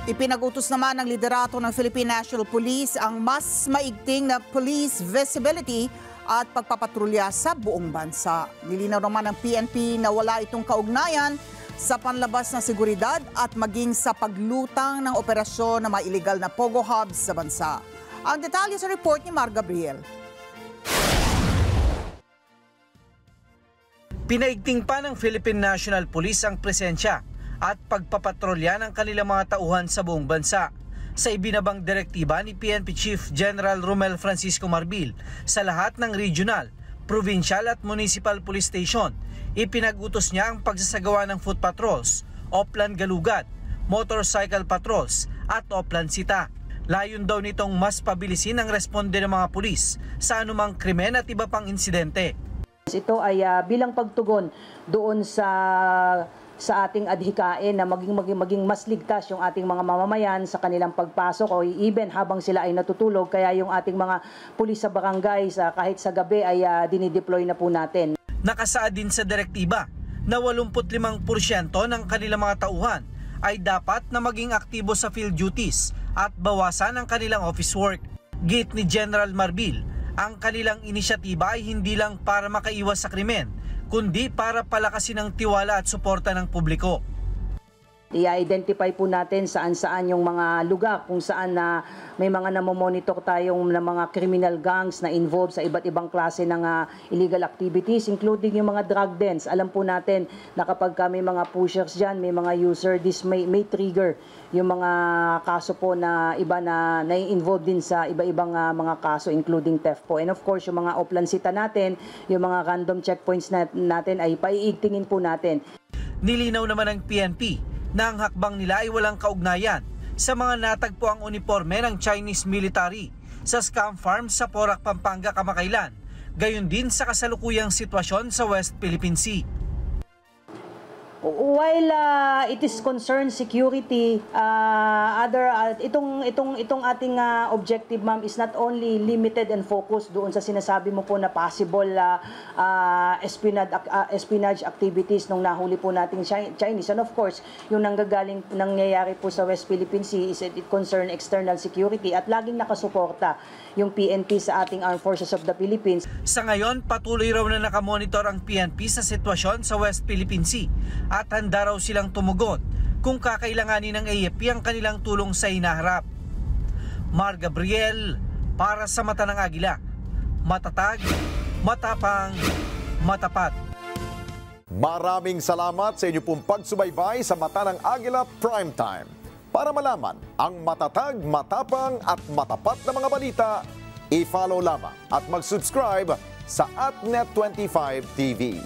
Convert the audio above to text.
Ipinag-utos naman ng liderato ng Philippine National Police ang mas maigting na police visibility at pagpapatrolya sa buong bansa. Nilinaw naman ng PNP na wala itong kaugnayan sa panlabas na seguridad at maging sa paglutang ng operasyon ng mga illegal na pogo hubs sa bansa. Ang detalye sa report ni Mar Gabriel. Pinaigting pa ng Philippine National Police ang presensya at pagpapatrolya ng kanilang mga tauhan sa buong bansa. Sa ibinabang direktiba ni PNP Chief General Romel Francisco Marbil sa lahat ng regional, provincial at municipal police station, ipinag-utos niya ang pagsasagawa ng foot patrols, Oplan Galugad, motorcycle patrols at Oplan Sita. Layon daw nitong mas pabilisin ang responde ng mga pulis sa anumang krimen at iba pang insidente. Ito ay bilang pagtugon doon sa ating adhikain na maging mas ligtas yung ating mga mamamayan sa kanilang pagpasok o even habang sila ay natutulog. Kaya yung ating mga pulis sa barangay kahit sa gabi ay dinideploy na po natin. Nakasaad din sa direktiba na 85% ng kanilang mga tauhan ay dapat na maging aktibo sa field duties at bawasan ang kanilang office work. Git ni General Marbil, ang kanilang inisyatiba ay hindi lang para makaiwas sa krimen, kundi para palakasin ang tiwala at suporta ng publiko. I-identify po natin saan-saan yung mga lugar kung saan na may mga namomonitor tayong na mga criminal gangs na involved sa iba't ibang klase ng illegal activities, including yung mga drug dens. Alam po natin na kapag may mga pushers dyan, may mga user, this may trigger yung mga kaso po na iba na involved din sa iba-ibang mga kaso, including theft po. And of course, yung mga oplansita natin, yung mga random checkpoints natin ay paiigtingin po natin. Nilinaw naman ng PNP na ang hakbang nila ay walang kaugnayan sa mga natagpo ang uniforme ng Chinese military sa scam farm sa Porac, Pampanga kamakailan, gayon din sa kasalukuyang sitwasyon sa West Philippine Sea. While it is concerned security, itong ating objective, ma'am, is not only limited and focused doon sa sinasabi mo po na possible espionage activities nung nahuli po nating Chinese. And of course, yung nangyayari po sa West Philippine Sea is it concern external security at laging nakasuporta yung PNP sa ating Armed Forces of the Philippines. Sa ngayon, patuloy raw na nakamonitor ang PNP sa sitwasyon sa West Philippine Sea at handa raw silang tumugon kung kakailanganin ng AFP ang kanilang tulong sa hinaharap. Mar Gabriel, para sa Mata ng Agila. Matatag, matapang, matapat. Maraming salamat sa inyo pong pagsubaybay sa Mata ng Agila Primetime. Para malaman ang matatag, matapang at matapat na mga balita, i-follow lamang at mag-subscribe sa AtNet25 TV.